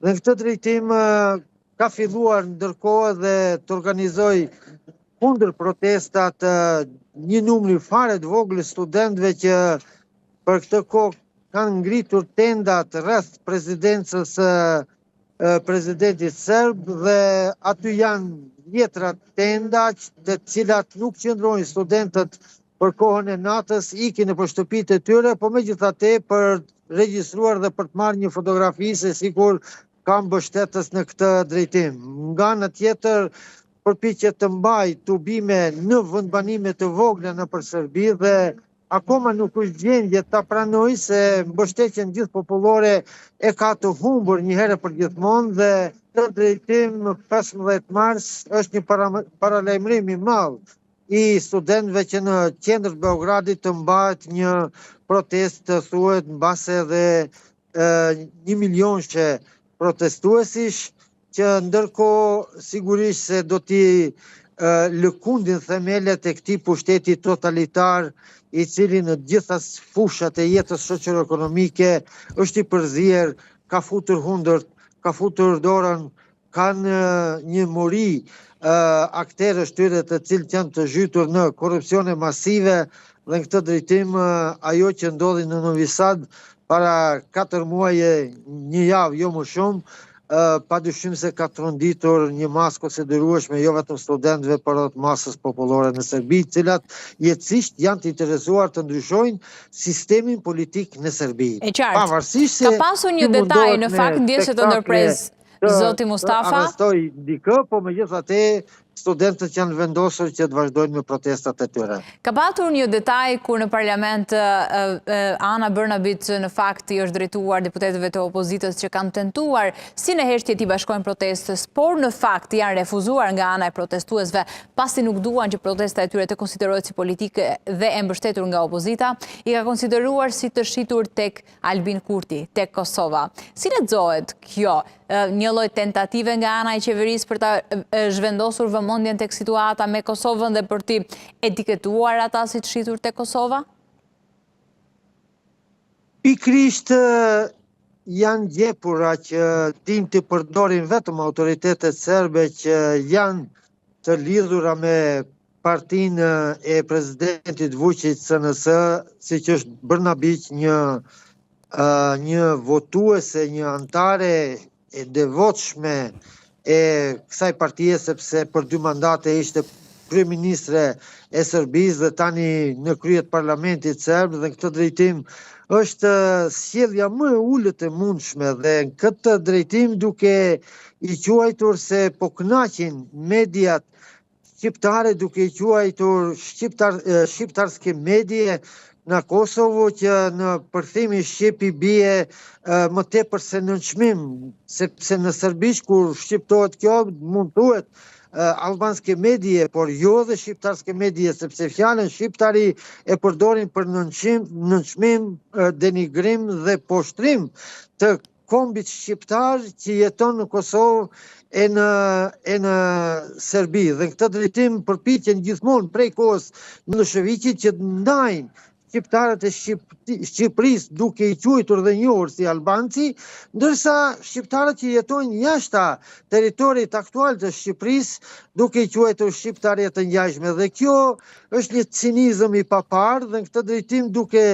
Në këtë drejtim ka filluar ndërkohë dhe të organizoj kundër protestat një numër fare të vogël studentëve që për këtë kohë kanë ngritur tendat rreth rezidencës presidentit serb dhe aty janë dhjetra tenda të cilat nuk qëndrojnë studentët për kohën e natës, ikin nëpër shtëpitë e tyre, po megjithatë për regjistruar dhe për të marrë një fotografi se sikur ka mbështetës në këtë drejtim. Nga ana tjetër, përpiqet të mbajë tubime në vendbanime të vogla nëpër Serbi dhe akoma nuk është gjendje ta pranoj se mbështetjen gjithë popullore e ka të humbur një herë për gjithmonë dhe në drejtim 15 mars është një paralajmërim i madh i studentëve që në qendër të Beogradit të mbahet një protestë thuhet mbase edhe 1 milionshë protestuesish që ndërkohë sigurisht se do t'i lëkundin themelet e këtij pushteti totalitar i cili në gjitha fushat e jetës shoqëro-ekonomike është i përzier, ka futur hundërt, ka futur dorën, kanë një mori akterësh tyre të cilët janë të zhytur në korrupsione masive dhe në këtë drejtim ajo që ndodhi në Novi Sad para 4 muaje, një javë, jo më shumë, padyshim se ka tronditur një masë konsiderueshme jo vetëm studentëve, por edhe masës popullore në Serbi, të cilat jetësisht janë të interesuar të ndryshojnë sistemin politik në Serbi. E qartë, ka pasur një detaj në fakt ndjeshe të ndërprez Zoti Mustafa? Arrestoj dikë, po megjithatë studentët janë vendosur që të vazhdojnë me protestat e tyre. Ka patur një detaj kur në parlament Ana Brnabić në fakt i është drejtuar deputetëve të opozitës që kanë tentuar si në heshtje t'i bashkojnë protestës, por në fakt janë refuzuar nga ana e protestuesve pasi nuk duan që protesta e tyre të konsiderohet si politike dhe e mbështetur nga opozita, i ka konsideruar si të shitur tek Albin Kurti, tek Kosova. Si lexohet kjo? Një lloj tentative nga ana e qeverisë për ta zhvendosur vëmendjen tek situata me Kosovën dhe për t'i etiketuar ata si të shitur tek Kosova? Pikrisht janë gjepura që din të përdorin vetëm autoritetet serbe që janë të lidhura me partinë e presidentit Vučić SNS, siç është Brnabić, një votuese, një antare e devotshme e kësaj partie, sepse për 2 mandate ishte kryeministre e Serbisë dhe tani në krye të parlamentit serb dhe në këtë drejtim është sjellja më e ulët e mundshme dhe në këtë drejtim duke i quajtur se po kënaqin mediat shqiptare, duke i quajtur shqiptarske medie në Kosovo që në përthimin shqip i bie më tepër se në nënçmim, sepse në serbisht kur shqiptohet kjo mund thuhet albanske medie, por jo dhe shqiptarske medie, sepse fjalën shqiptari e përdorin për nënçmim, denigrim dhe poshtrim të kombit shqiptar që jeton në Kosovë e në Serbi. Dhe në këtë drejtim përpiqen gjithmonë prej kohës Miloševićit që të ndajnë shqiptarët e Shqipërisë duke i quajtur dhe njohur si albanci, ndërsa shqiptarët që jetojnë jashtë territorit aktual të Shqipërisë duke i quajtur shqiptarë të ngjashme. Dhe kjo është një cinizëm i paparë dhe në këtë drejtim duke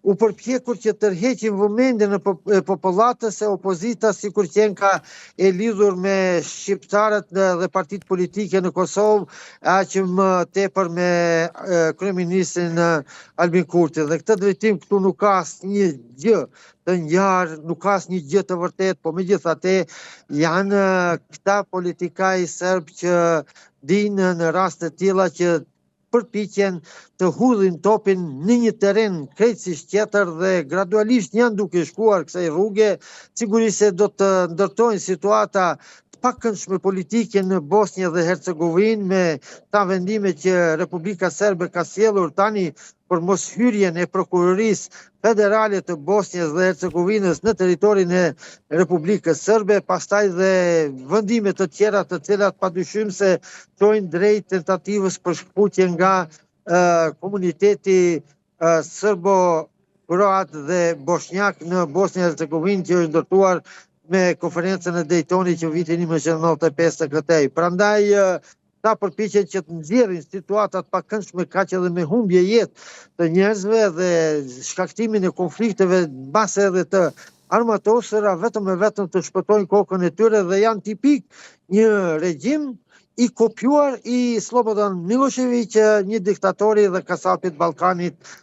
u përpjekur që tërheqin vëmendjen e popullatës e opozita sikur që ka e lidhur me shqiptarët dhe partitë politike në Kosovë, aq më tepër me kryeministrin Albin Kurti. Dhe këtë drejtim këtu nuk ka asnjë gjë të ngjarë, nuk ka asnjë gjë të vërtetë, po megjithatë janë këta politikaj serb që dinë në raste të tilla që përpiqen të hudhin topin në një terren krejtësisht tjetër dhe gradualisht janë duke shkuar kësaj rruge, sigurisht se do të ndërtojnë situata të pakëndshme politike në Bosnjë dhe Hercegovinë me ta vendime që Republika Serbe ka sjellur tani për mos hyrjen e prokurorisë federale të Bosnjës dhe Hercegovinës në territorin e Republikës Serbe, pastaj dhe vendime të tjera të cilat padyshim se çojnë drejt tentativës për shkputje nga komuniteti serbo-kroat dhe bosnjak në Bosnjë dhe Hercegovinë që është ndërtuar me konferencën e Daytonit që vitin 1995 të këtej. Prandaj ta përpiqen që të nxjerrin situatat pakëndshme kaq edhe me humbje jetë të njerëzve dhe shkaktimin e konflikteve mbase edhe të armatosura vetëm e vetëm të shpëtojnë kokën e tyre dhe janë tipik një regjim i kopjuar i Slobodan Milošević, një diktatori dhe kasapit Ballkanit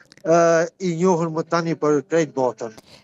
i njohur më tani për krejt botën.